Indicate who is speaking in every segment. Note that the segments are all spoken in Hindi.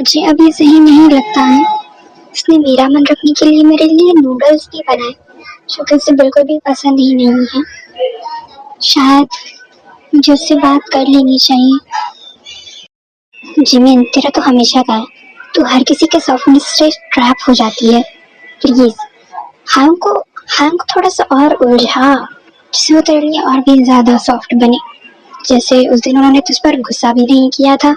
Speaker 1: मुझे अब ये सही नहीं लगता है। उसने मेरा मन रखने के लिए मेरे लिए नूडल्स भी बनाए, जो कि उसे बिल्कुल भी पसंद ही नहीं है। शायद मुझे उससे बात कर लेनी चाहिए। जिमिन, तेरा तो हमेशा का है, तू हर किसी के सॉफ्टनेस से ट्रैप हो जाती है। प्लीज हायम को थोड़ा सा और उलझा, जिससे वो तेरे लिए और भी ज्यादा सॉफ्ट बने, जैसे उस दिन उन्होंने तुझ पर गुस्सा भी नहीं किया था।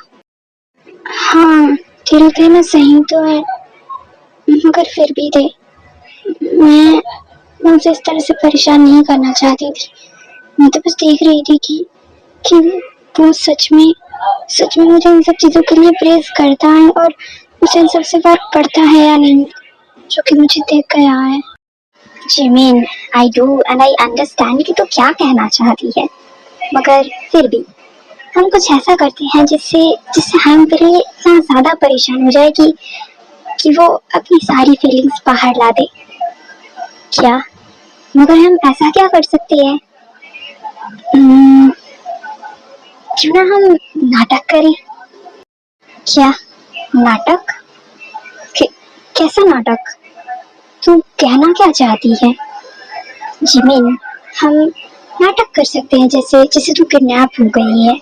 Speaker 1: हाँ, तेरा कहना सही तो है, मगर फिर भी दे, मैं उसे इस तरह से परेशान नहीं करना चाहती थी। मैं तो बस देख रही थी कि वो सच में मुझे इन सब चीजों के लिए प्रेज करता है और मुझे इन सब से फर्क पड़ता है या नहीं, जो कि मुझे देख गया है। Jimin, I do and I understand कि तू क्या कहना चाहती है, मगर फिर भी हम कुछ ऐसा करते हैं जिससे जिससे हम तेरे लिए इतना ज्यादा परेशान हो जाए कि वो अपनी सारी फीलिंग्स बाहर ला दे। क्या? मगर हम ऐसा क्या कर सकते हैं? क्यों ना हम नाटक करें? क्या नाटक? कैसा नाटक? तू कहना क्या चाहती है? जिमिन, हम नाटक कर सकते हैं, जैसे जैसे तू किडनैप हो गई है,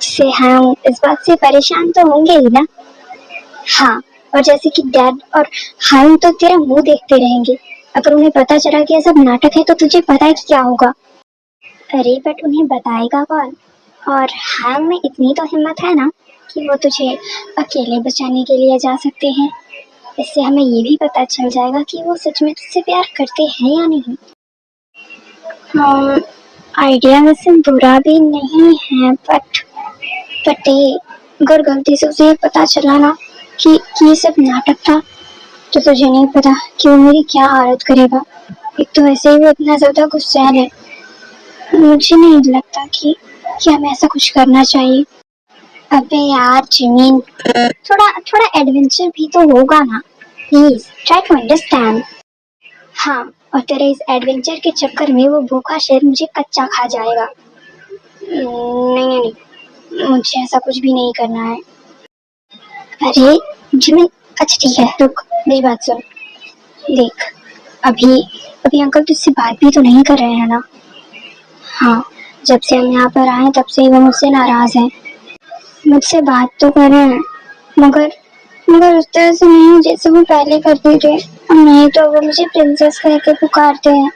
Speaker 1: जिससे हम इस बात से परेशान तो होंगे ही ना। हाँ, और जैसे कि डैड और हम तो तेरा मुंह देखते रहेंगे। अगर उन्हें पता चला कि यह सब नाटक है तो तुझे पता है कि क्या होगा। अरे बट उन्हें बताएगा कौन? और हम में इतनी तो हिम्मत है ना कि वो तुझे अकेले बचाने के लिए जा सकते हैं। इससे हमें ये भी पता चल जाएगा कि वो सच में तुझसे प्यार करते हैं या नहीं। आइडिया वैसे बुरा भी नहीं है, बट अगर गलती से उसे पता चला ना कि ये सब नाटक था, तो तुझे नहीं पता कि वो मेरी क्या हालत करेगा। एक तो वैसे ही वो इतना ज्यादा गुस्सैल है। मुझे नहीं लगता कि हमें ऐसा कुछ करना चाहिए। अबे यार जिमीन, थोड़ा थोड़ा एडवेंचर भी तो होगा ना। Please try to understand. हाँ, और तेरे इस एडवेंचर के चक्कर में वो भूखा शेर मुझे कच्चा खा जाएगा। नहीं नहीं नहीं, मुझे ऐसा कुछ भी नहीं करना है। अरे जिमिन, अच्छा ठीक है, रुक, मेरी बात सुन। देख, अभी अभी अंकल तुझसे बात भी तो नहीं कर रहे हैं ना। हाँ, जब से हम यहाँ पर आए तब से ही वो मुझसे नाराज हैं। मुझसे बात तो कर रहे हैं, मगर मगर उस तरह से नहीं जैसे वो पहले करते थे। नहीं तो वो मुझे प्रिंसेस कह के पुकारते हैं।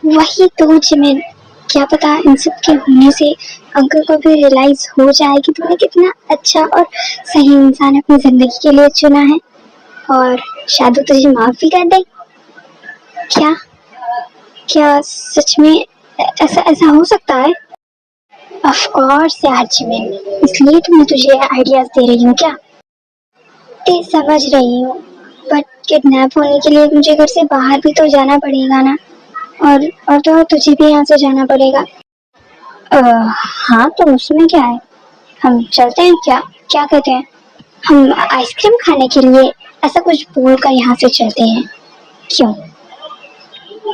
Speaker 1: वही तो जिमिन, क्या पता इन सब के होने से अंकल को भी रियलाइज हो जाए कि तुमने कितना अच्छा और सही इंसान अपनी जिंदगी के लिए चुना है, और शायद वो तुझे माफ भी कर दे। क्या क्या सच में ऐसा ऐसा हो सकता है? ऑफ कोर्स यार जिमिन, इसलिए तो मैं तुझे आइडियाज दे रही हूँ। क्या ते समझ रही हूँ, बट किडनैप होने के लिए मुझे घर से बाहर भी तो जाना पड़ेगा ना, और तो तुझे भी यहाँ से जाना पड़ेगा। हाँ, तो उसमें क्या है, हम चलते हैं क्या? क्या कहते हैं, हम आइसक्रीम खाने के लिए ऐसा कुछ बोल कर यहाँ से चलते हैं, क्यों?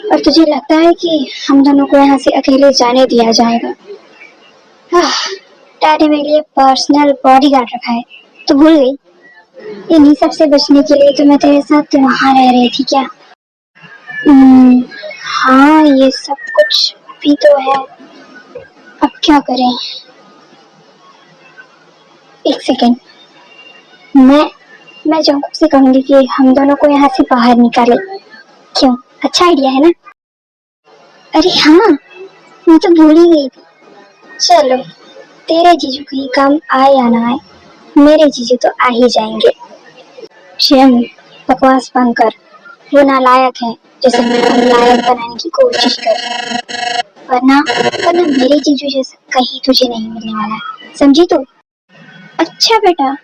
Speaker 1: और तुझे लगता है कि हम दोनों को यहाँ से अकेले जाने दिया जाएगा? डैड ने मेरे लिए पर्सनल बॉडीगार्ड रखा है, तो भूल गई? इन्हीं सब से बचने के लिए तो मैं तेरे साथ वहाँ रह रही थी क्या? हाँ, ये सब कुछ भी तो है, अब क्या करें? एक सेकेंड, मैं मैं जंकू से कहूंगी कि हम दोनों को यहाँ से बाहर निकाले। क्यों? अच्छा आइडिया है ना? अरे हाँ, मैं तो भूल ही गई थी। चलो, तेरे जीजू कहीं काम आए या ना आए, मेरे जीजू तो आ ही जाएंगे। शियम, बकवास बंद कर। वो नालायक है, जैसे हम लायक बनाने की कोशिश कर रहे हैं। वरना मेरे जीजू जैसा कहीं तुझे नहीं मिलने वाला है, समझी तू? अच्छा बेटा,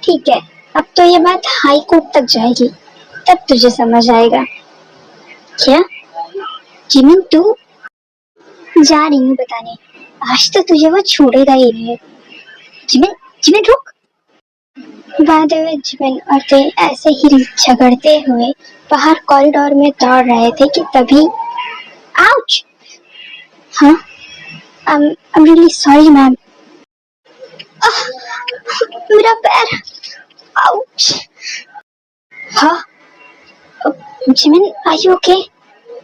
Speaker 1: ठीक है, अब तो ये बात हाई कोर्ट तक जाएगी, तब तुझे समझ आएगा। क्या जिमिन, तू? जा रही हूँ बताने, आज तो तुझे वो छोड़ेगा ही नहीं। जिमिन, जिमिन रुक। बाद में जिमिन और ते ऐसे ही झगड़ते हुए बाहर कॉरिडोर में दौड़ रहे थे कि तभी आउच। हाँ, I'm really sorry मैम। मेरा पैर। आउच। हाँ, जिमिन आर यू ओके?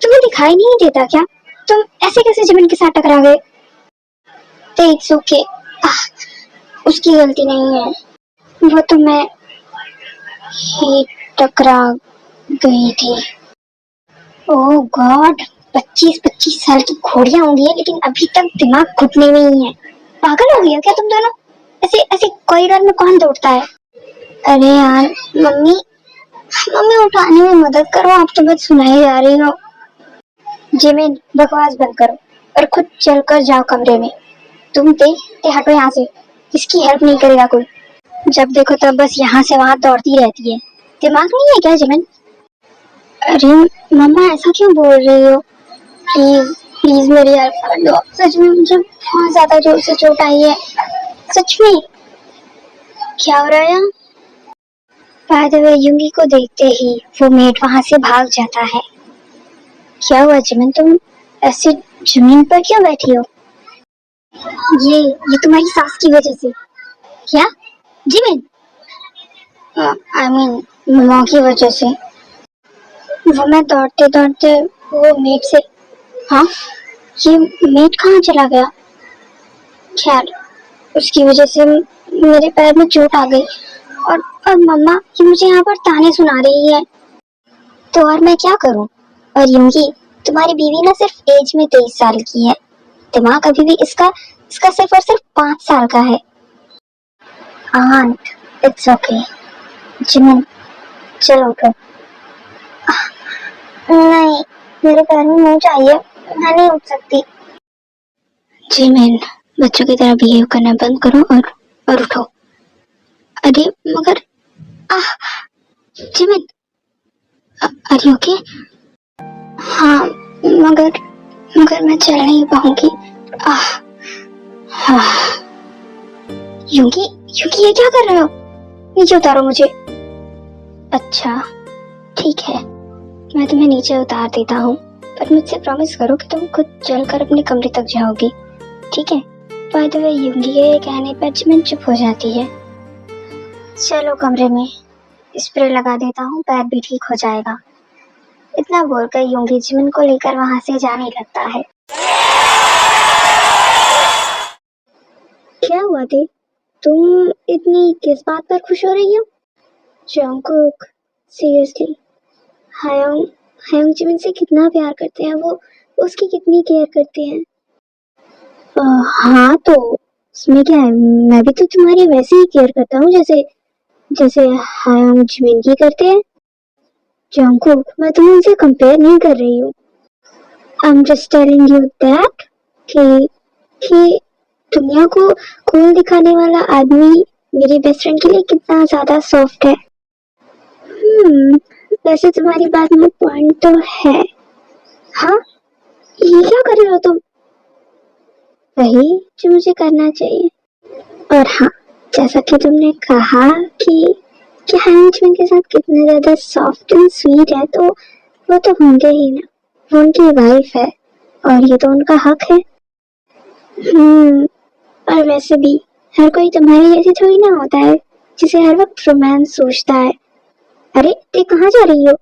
Speaker 1: तुम्हें दिखाई नहीं देता क्या? तुम ऐसे कैसे जिमिन के साथ टकरा गए? इट्स ओके, उसकी गलती नहीं है, वो तो मैं ही टकरा गई थी। ओह गॉड, 25-25 साल की घोड़ियां होंगी है, लेकिन अभी तक दिमाग घुटने में ही है। पागल हो गया क्या तुम दोनों? ऐसे ऐसे कॉरिडोर में कौन दौड़ता है? अरे यार मम्मी, मम्मी उठाने में मदद करो, आप तो बस सुनाई जा रही हो। जिमिन बकवास बंद करो और खुद चलकर जाओ कमरे में। तुम ते हटो यहाँ से, इसकी हेल्प नहीं करेगा कोई। जब देखो तब बस यहाँ से वहाँ दौड़ती रहती है, दिमाग नहीं है क्या जिमिन? अरे मम्मा ऐसा क्यों बोल रही हो? प्लीज प्लीज मेरी हेल्प कर दो, सच में मुझे बहुत ज्यादा जोर से चोट आई है, सच में। क्या हो रहा है? बाय द वे, युंगी को देखते ही वो मेड वहां से भाग जाता है। क्या हुआ जिमिन, तुम ऐसे जमीन पर क्यों बैठी हो? ये तुम्हारी सास की वजह से। क्या जिमिन? आई मीन मम्मा की वजह से। वो मैं दौड़ते दौड़ते वो मेड से। हाँ, ये मेड कहाँ चला गया? खैर, उसकी वजह से मेरे पैर में चोट आ गई और मम्मा ये मुझे यहाँ पर ताने सुना रही है, तो और मैं क्या करूँ? और युंगी, तुम्हारी बीवी ना सिर्फ एज में 23 साल की है, दिमाग अभी भी इसका इसका सिर्फ और सिर्फ 5 साल का है। Aunt, it's okay. जिमिन चलो उठो। नहीं, मेरे पैर में मोच आई है, मैं नहीं उठ सकती। जिमिन, बच्चों की तरह बिहेव करना बंद करो और उठो। अरे मगर आह, जिमिन आर यू ओके? हाँ, मगर मगर मैं चल नहीं पाऊंगी। आह, हाँ। युंगी, युंगी ये क्या कर रहे हो? नीचे उतारो मुझे। अच्छा ठीक है, मैं तुम्हें नीचे उतार देता हूँ, पर मुझसे प्रॉमिस करो कि तुम खुद चलकर अपने कमरे तक जाओगी, ठीक है? बाय द वे, युंगी के कहने पर जिमिन चुप हो जाती है। चलो कमरे में, स्प्रे लगा देता हूँ, पैर भी ठीक हो जाएगा। इतना बोलकर युंगी जिमिन को लेकर वहां से जाने लगता है। क्या हुआ थे? तुम इतनी किस बात पर खुश हो रही हो? जंगकुक, सीरियसली, हायोंग हायोंग जिमिन से कितना प्यार करते हैं वो, उसकी कितनी केयर करते हैं। हाँ तो उसमें क्या है, मैं भी तो तुम्हारी वैसे ही केयर करता हूँ जैसे जैसे हायोंग जिमिन की करते हैं। जंगकुक, मैं तुम्हें उनसे कंपेयर नहीं कर रही हूँ। I am just telling you that कि दुनिया को कूल दिखाने वाला आदमी मेरी बेस्ट फ्रेंड के लिए कितना ज्यादा सॉफ्ट है। वैसे तुम्हारी बात में पॉइंट तो है। हाँ, ये क्या कर रहे हो तुम? वही जो मुझे करना चाहिए। और हाँ, जैसा कि तुमने कहा कि हैंचमैन के साथ कितना ज्यादा सॉफ्ट एंड स्वीट है, तो वो तो होंगे ही ना, वो उनकी वाइफ है और ये तो उनका हक है। और वैसे भी हर कोई तुम्हारी जैसी थोड़ी ना होता है जिसे हर वक्त रोमांस सोचता है। अरे ये कहाँ जा रही हो?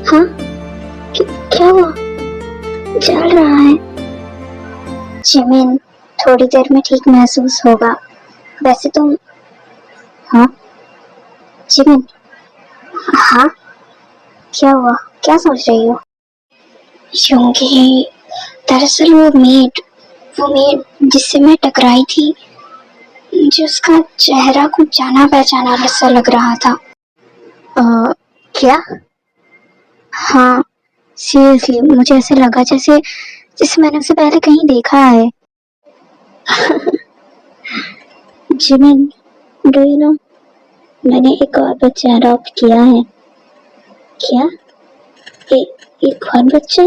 Speaker 1: हाँ, क्या हुआ? चल रहा है। जिमिन, थोड़ी देर में ठीक महसूस होगा। वैसे तुम। हाँ जिमिन। हाँ, क्या हुआ? क्या सोच रही हो? युंगी, दरअसल वो मेड जिससे मैं टकराई थी, जिसका चेहरा कुछ जाना पहचाना सा लग रहा था। क्या? हाँ सीरियसली, मुझे ऐसे लगा जैसे जिसे मैंने उससे पहले कहीं देखा है। जिमिन, डू यू नो, मैंने एक और बच्चा अडॉप्ट किया है। क्या? एक और बच्चा?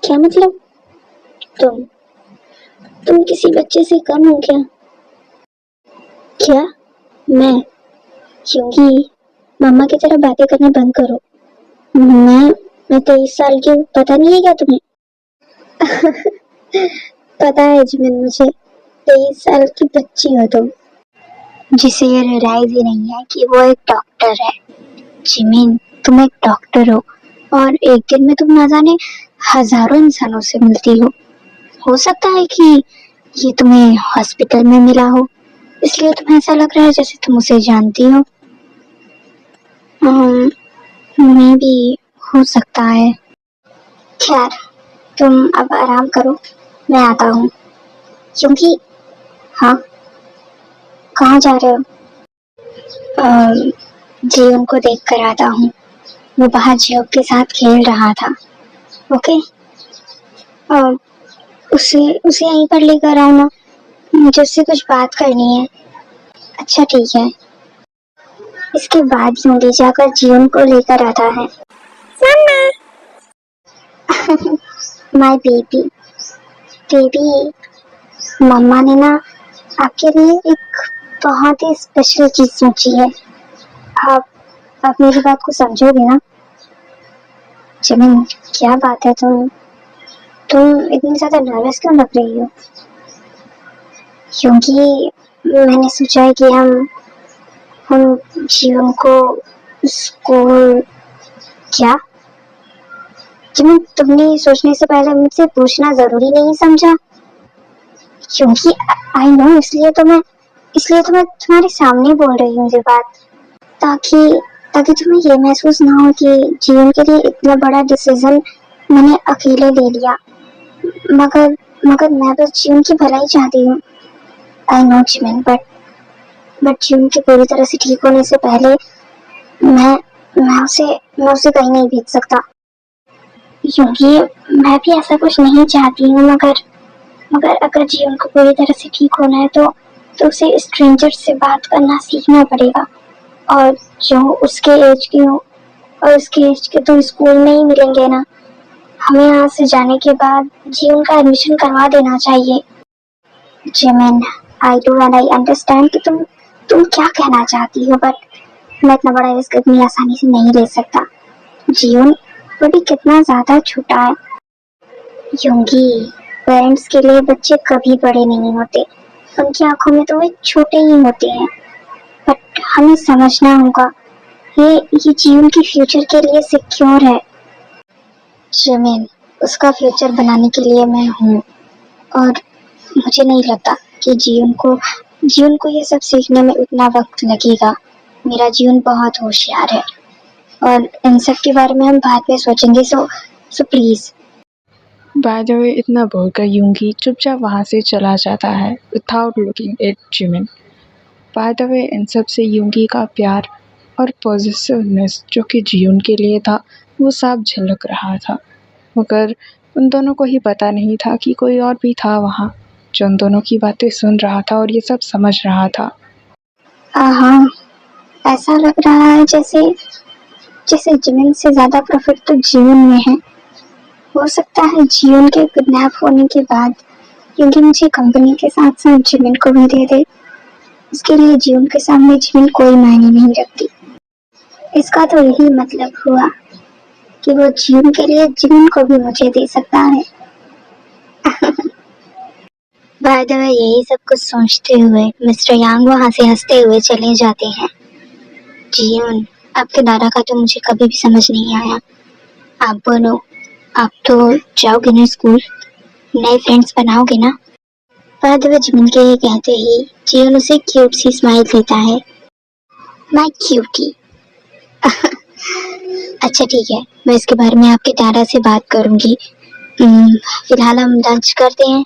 Speaker 1: क्या मतलब? तुम तुम किसी बच्चे से कम हो क्या? क्या? मैं? क्योंकि मम्मा की तरह बातें करना बंद करो। मैं 23 साल की हूँ, पता नहीं है क्या तुम्हें? पता है जिमिन, मुझे 23 साल की बच्ची हो तुम, जिसे ये रियलाइज ही नहीं है कि वो एक डॉक्टर है। जिमिन, तुम एक डॉक्टर हो और एक दिन में तुम ना जाने हजारों इंसानों से मिलती हो सकता है कि ये तुम्हें हॉस्पिटल में मिला हो, इसलिए तुम्हें ऐसा लग रहा है जैसे तुम उसे जानती हो। मैं भी, हो सकता है। खैर, तुम अब आराम करो, मैं आता हूँ। क्योंकि हाँ, कहाँ जा रहे हो? जियोन को देख कर आता हूँ, वो बाहर जियोन के साथ खेल रहा था। ओके, उसे उसे यहीं पर लेकर आओ ना, मुझे उससे कुछ बात करनी है। अच्छा ठीक है। इसके बाद यूंगी जाकर जियोन को लेकर आता है। माय बेबी, बेबी, मम्मा ने ना आपके लिए एक बहुत ही स्पेशल चीज सोची है। आप आप मेरी बात को समझोगे ना? जिमिन, क्या बात है, तुम इतनी ज्यादा नर्वस क्यों लग रही हो? क्योंकि मैंने सोचा है कि हम जीवन को स्कूल। क्या? जिमिन, तुमने सोचने से पहले मुझसे पूछना जरूरी नहीं समझा? क्योंकि आई नो, इसलिए तो मैं तुम्हारे सामने बोल रही हूँ ये बात, ताकि ताकि तुम्हें ये महसूस ना हो कि जीवन के लिए इतना बड़ा डिसीजन मैंने अकेले ले लिया। मगर मगर मैं बस जीवन की भलाई चाहती हूँ। आई नो जिमिन, बट जीवन के पूरी तरह से ठीक होने से पहले मैं मैं उसे कहीं नहीं भेज सकता। क्योंकि मैं भी ऐसा कुछ नहीं चाहती हूँ, मगर मगर अगर जीवन को पूरी तरह से ठीक होना है तो उसे स्ट्रेंजर से बात करना सीखना पड़ेगा। और जो उसके एज की हो, और उसके एज के तो स्कूल में ही मिलेंगे ना। हमें यहाँ से जाने के बाद जीवन का एडमिशन करवा देना चाहिए। Jimin, I do and I understand कि तुम क्या कहना चाहती हो, बट मैं इतना बड़ा रिस्क इतनी आसानी से नहीं ले सकता। जीवन वो भी कितना ज्यादा छोटा है। क्योंकि पेरेंट्स के लिए बच्चे कभी बड़े नहीं होते, उनकी आंखों में तो वे छोटे ही होते हैं। बट हमें समझना होगा, ये जीवन के फ्यूचर के लिए सिक्योर है। जिमिन, उसका फ्यूचर बनाने के लिए मैं हूँ, और मुझे नहीं लगता कि जीवन को ये सब सीखने में उतना वक्त लगेगा। मेरा जीवन बहुत होशियार है, और इन सब के बारे में हम बाद में सोचेंगे। So please.
Speaker 2: By the way, इतना बोलकर यूंगी चुपचाप वहाँ से चला जाता है without looking at Jimin. By the way, इन सब से यूंगी का प्यार और पॉजिटिवनेस जो कि जियोन के लिए था, वो साफ झलक रहा था। मगर उन दोनों को ही पता नहीं था कि कोई और भी था वहाँ, जो उन दोनों की बातें सुन रहा था और ये सब समझ रहा था।
Speaker 1: हाँ, ऐसा लग रहा है जैसे जैसे जिमिन से ज्यादा प्रॉफिट तो जीवन में है। हो सकता है जीवन के किडनैप होने के बाद क्योंकि मुझे कंपनी के साथ साथ जिमिन को भी दे दे। इसके लिए जीवन के सामने जिमिन कोई मायने नहीं रखती। इसका तो यही मतलब हुआ कि वो जीवन के लिए जिमिन को भी मुझे दे सकता है। बाय द वे, यही सब कुछ सोचते हुए मिस्टर यांग वहाँ से हंसते हुए चले जाते हैं। जीवन, आपके दादा का तो मुझे कभी भी समझ नहीं आया। आप बोलो, आप तो जाओगे ना स्कूल, नए फ्रेंड्स बनाओगे ना? बाय द वे, जिमिन के ये कहते ही जीवन उसे क्यूट सी स्माइल देता है। My cutie. अच्छा ठीक है, मैं इसके बारे में आपके दादा से बात करूंगी। फिलहाल हम लंच करते हैं।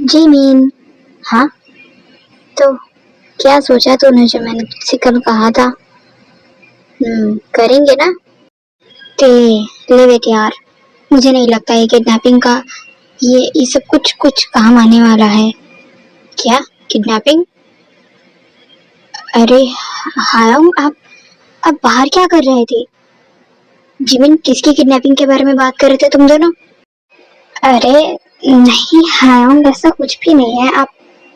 Speaker 1: जिमिन, हाँ, तो क्या सोचा तूने जो मैंने तुझसे कल कहा था? करेंगे ना? ते ले बेटे यार, मुझे नहीं लगता है किडनैपिंग का ये सब कुछ कुछ काम आने वाला है। क्या किडनैपिंग? अरे हायम, आप बाहर क्या कर रहे थे? जिमिन, किसकी किडनैपिंग के बारे में बात कर रहे थे तुम दोनों? अरे नहीं हायम, ऐसा कुछ भी नहीं है।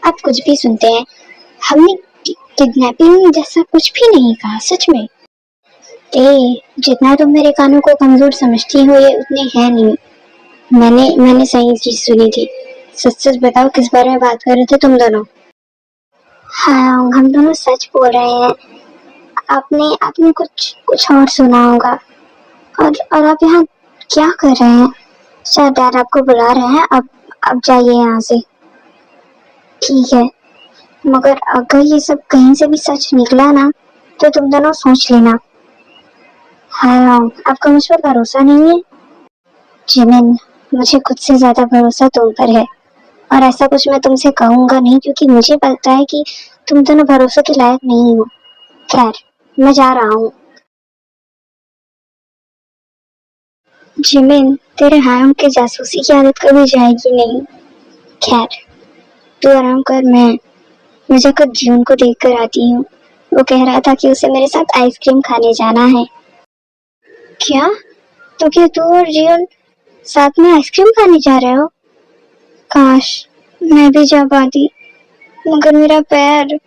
Speaker 1: आप कुछ भी सुनते हैं। हमने किडनैपिंग जैसा कुछ भी नहीं कहा, सच में। जितना तुम मेरे कानों को कमजोर समझती हो ये उतने हैं नहीं। मैंने सही चीज सुनी थी। सच सच बताओ, किस बारे में बात कर रहे थे तुम दोनों? हाँ, हम दोनों सच बोल रहे हैं। आपने आपने कुछ कुछ और सुना होगा। और आप यहाँ क्या कर रहे हैं? शायद डैड आपको बुला रहे हैं। अब जाइए यहाँ से। ठीक है, मगर अगर ये सब कहीं से भी सच निकला ना तो तुम दोनों सोच लेना। हाँ, आपका मुझ पर भरोसा नहीं है? जिमिन, मुझे खुद से ज्यादा भरोसा तुम पर है। और ऐसा कुछ मैं तुमसे कहूंगा नहीं, क्योंकि मुझे पता है कि तुम दोनों भरोसे के लायक नहीं हो। खैर, मैं जा रहा हूँ। जिमिन, तेरे हायम के जासूसी की आदत कभी जाएगी नहीं। खैर, तू आराम कर। मैं जाकर जियोन को देख कर आती हूँ। वो कह रहा था कि उसे मेरे साथ आइसक्रीम खाने जाना है। क्या? तो क्या तू और जियोन साथ में आइसक्रीम खाने जा रहे हो? काश मैं भी जा पाती, मगर मेरा पैर।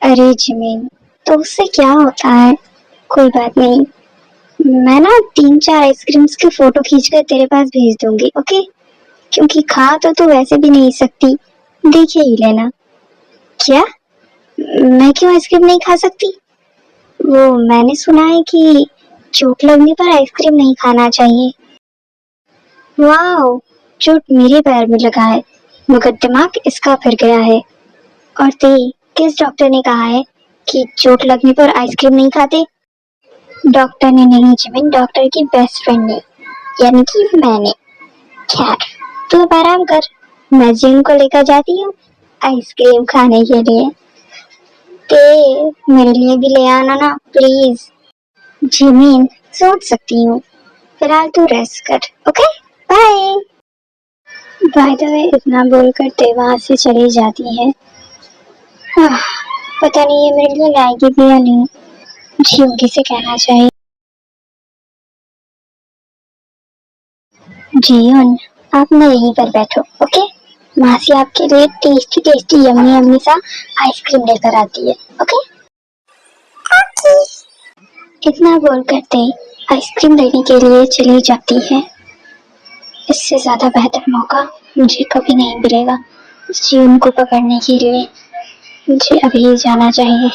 Speaker 1: अरे जिमिन, तो उससे क्या होता है? कोई बात नहीं। मैं ना 3-4 आइसक्रीम्स के फोटो खींचकर तेरे पास भेज दूंगी, ओके? क्योंकि खा तो तू वैसे भी नहीं सकती, देखे ही लेना। क्या? मैं क्यों आइसक्रीम नहीं खा सकती? वो मैंने सुना है कि चोट लगने पर आइसक्रीम नहीं खाना चाहिए। वाओ, चोट मेरे पैर में लगा है, मगर दिमाग इसका फिर गया है। और ते, किस डॉक्टर ने कहा है कि चोट लगने पर आइसक्रीम नहीं खाते? डॉक्टर ने नहीं जिमिन, डॉक्टर की बेस्ट फ्रेंड ने, यानी कि मैंने। खैर, तू अब आराम कर। मैं जिम को लेकर जाती हूँ आइसक्रीम खाने के लिए। ते, मेरे लिए भी ले आना ना प्लीज। जिमिन, सोच सकती हूँ। फिलहाल तू रेस्ट कर, okay? Bye. By the way, इतना बोलकर ते वहां से चली जाती है। पता नहीं ये मेरे लिए लाएगी भी या नहीं। जियोंगी से कहना चाहिए। जियोन, आप ना यहीं पर बैठो, ओके? मासी आपके लिए टेस्टी टेस्टी यम्मी यम्मी सा आइसक्रीम लेकर आती है, ओके? इतना बोल करते आइसक्रीम लेने के लिए चली जाती है। इससे ज्यादा बेहतर मौका मुझे कभी नहीं मिलेगा जियोन को पकड़ने के लिए। मुझे अभी जाना चाहिए।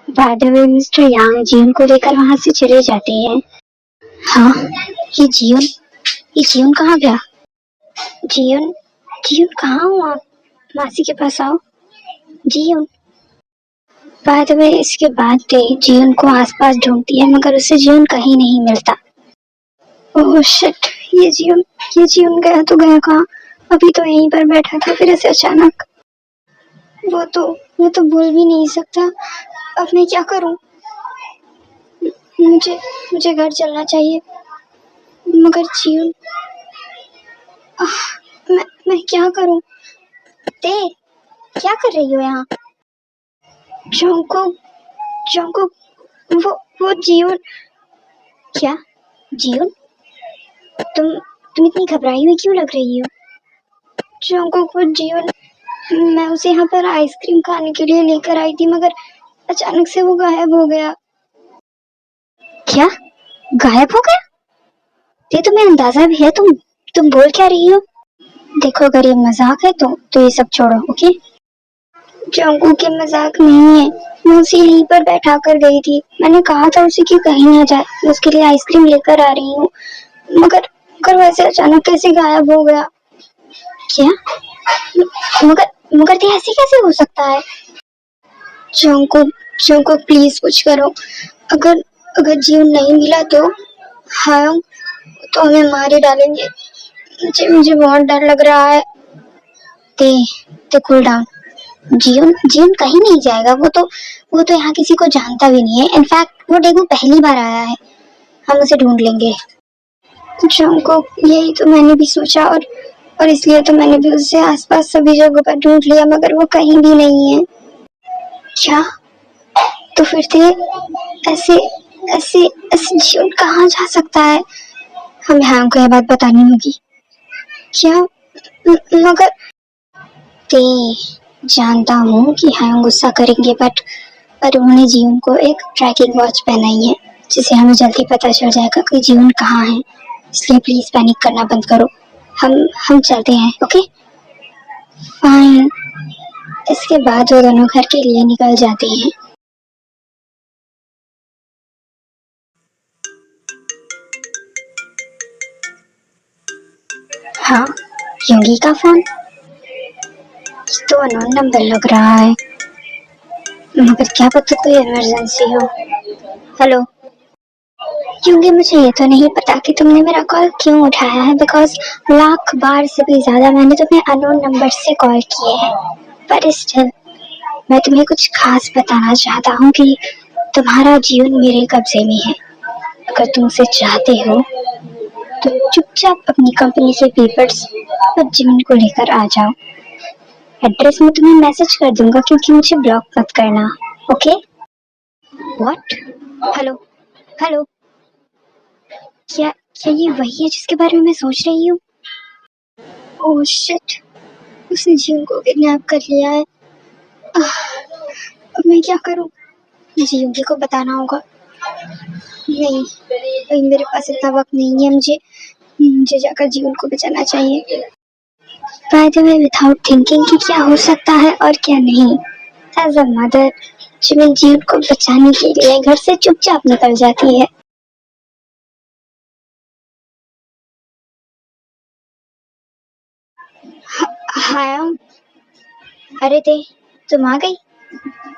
Speaker 1: By the way, mister Yang Jeon को लेकर वहां से चले जाते हैं। हाँ, ये जियोन ये जियोन कहाँ गया? जियोन, जियोन कहाँ हो आप? मासी के पास आओ। जियोन। बाय द वे, इसके बाद ते जियोन को आसपास ढूंढती है, मगर उसे जियोन कहीं नहीं मिलता। ओह शिट, ये जियोन गया तो गया कहाँ? अभी तो यहीं पर बैठा था, फिर ऐसे अचानक। वो तो बोल भी नहीं सकता। अब मैं क्या करूं? मुझे घर चलना चाहिए, मगर जियोन। मैं क्या करूं? ते, क्या कर रही हो यहाँ? जंकुक, जंकुक, वो जियोन। क्या? जियोन, तुम इतनी घबराई हुई क्यों लग रही हो? जंकुक, वो जियोन, मैं उसे यहाँ पर आइसक्रीम खाने के लिए लेकर आई थी, मगर अचानक से वो गायब हो गया। क्या? गायब हो गया? ये तुम्हें अंदाजा भी है? तुम बोल क्या रही हो? देखो, अगर ये मजाक है तो ये सब छोड़ो, ओके? जंकू के मजाक नहीं है। मैं उसे यहीं पर बैठा कर गई थी। मैंने कहा था उसे कि कहीं ना जाए, मैं उसके लिए आइसक्रीम लेकर आ रही हूँ, मगर मगर वैसे अचानक कैसे गायब हो गया? क्या? मगर मगर ये ऐसे कैसे हो सकता है? जंकू, जंकू प्लीज कुछ करो। अगर अगर जीवन नहीं मिला तो? हाँ, तो हमें मार ही डालेंगे। मुझे बहुत डर लग रहा है। ते ते कूल डाउन। जीवन जीवन कहीं नहीं जाएगा। वो तो यहाँ किसी को जानता भी नहीं है। इनफैक्ट वो डेगू पहली बार आया है। हम उसे ढूंढ लेंगे। शाम को यही तो मैंने भी सोचा, और इसलिए तो मैंने भी उसे आसपास सभी जगहों पर ढूंढ लिया, मगर वो कहीं भी नहीं है। क्या? तो फिर थे ऐसे ऐसे ऐसे जीवन कहाँ जा सकता है? हमें हाँ को यह बात बतानी होगी। क्या? मगर ते जानता हूँ कि हाँ गुस्सा करेंगे, पर उन्होंने जीवन को एक ट्रैकिंग वॉच पहनाई है, जिससे हमें जल्दी पता चल जाएगा कि जीवन कहाँ है। इसलिए प्लीज पैनिक करना बंद करो। हम चलते हैं। Okay fine. इसके बाद वो दोनों घर के लिए निकल जाते हैं। हाँ, योगी का फोन। तो अननोन नंबर लग रहा है, मगर क्या पता कोई इमरजेंसी हो। हेलो योगी, मुझे ये तो नहीं पता कि तुमने मेरा कॉल क्यों उठाया है, बिकॉज लाख बार से भी ज्यादा मैंने तुम्हें अननोन नंबर से कॉल किए हैं। पर स्टिल मैं तुम्हें कुछ खास बताना चाहता हूँ कि तुम्हारा जीवन मेरे कब्जे में है। अगर तुम उसे चाहते हो तो चुपचाप अपनी कंपनी से पेपर्स और जीवन को लेकर आ जाओ। एड्रेस में तुम्हें मैसेज कर दूंगा, क्योंकि मुझे ब्लॉक मत करना। ओके? व्हाट? हेलो हेलो, क्या क्या ये वही है जिसके बारे में मैं सोच रही हूँ? ओह शिट, उसने जीवन को किडनैप कर लिया है। अब मैं क्या करूँ? मुझे योगी को बताना होगा। नहीं, अभी मेरे पास इतना वक्त नहीं है। मुझे जाकर जीवन को बचाना चाहिए। By the way, without thinking कि क्या हो सकता है और क्या नहीं, एज अ मदर जिमिन जीवन को बचाने के लिए घर से चुपचाप निकल जाती है। हाँ, अरे ते तुम आ गई।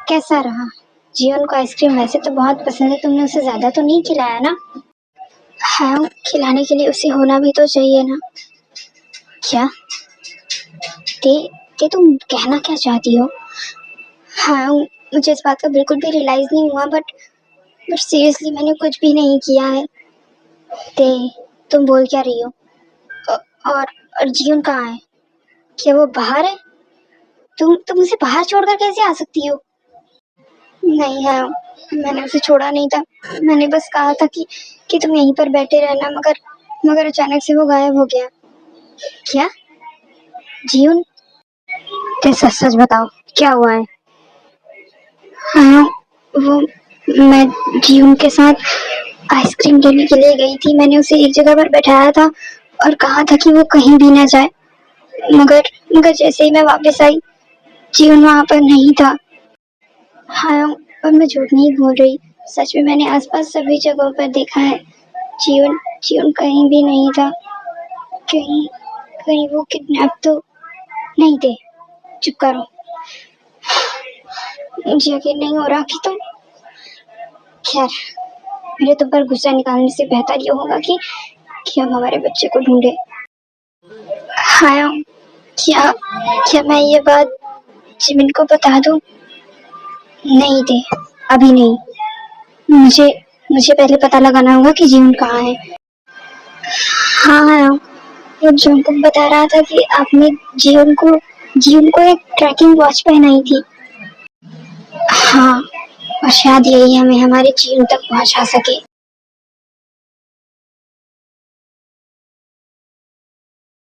Speaker 1: कैसा रहा? जीवन को आइसक्रीम वैसे तो बहुत पसंद है, तुमने उसे ज्यादा तो नहीं खिलाया ना? हाँ, खिलाने के लिए उसे होना भी तो चाहिए ना। क्या? ते तुम कहना क्या चाहती हो? हाँ, मुझे इस बात का बिल्कुल भी रियलाइज नहीं हुआ, बट सीरियसली मैंने कुछ भी नहीं किया है। ते तुम बोल क्या रही हो? और जीवन कहाँ है? क्या वो बाहर है? तुम उसे बाहर छोड़कर कैसे आ सकती हो? नहीं है, मैंने उसे छोड़ा नहीं था। मैंने बस कहा था कि तुम यहीं पर बैठे रहना, मगर अचानक से वो गायब हो गया। क्या? जीवन, ते सच सच बताओ क्या हुआ है? हाँ, वो मैं जीवन के साथ आइसक्रीम लेने के लिए गई थी। मैंने उसे एक जगह पर बैठाया था और कहा था कि वो कहीं भी ना जाए, मगर मगर जैसे ही मैं वापस आई, जीवन वहां पर नहीं था। हाँ, और मैं झूठ नहीं बोल रही, सच में मैंने आसपास सभी जगहों पर देखा है। जीवन जीवन कहीं भी नहीं था। कहीं कहीं वो किडनैप तो नहीं थे। चुप करो, मुझे यकीन नहीं हो रहा कि तुम। खैर, मेरे तुम पर गुस्सा निकालने से बेहतर ये होगा कि हम हमारे बच्चे को ढूंढे। हाँ, क्या क्या मैं ये बात जिमिन को बता दूं? नहीं दे, अभी नहीं। मुझे मुझे पहले पता लगाना होगा कि जीवन कहाँ है। हाँ, वो जो तुम बता रहा था कि आपने जीवन को एक ट्रैकिंग वॉच पहनाई थी। हाँ, और शायद यही हमें हमारे जीवन तक पहुंचा सके।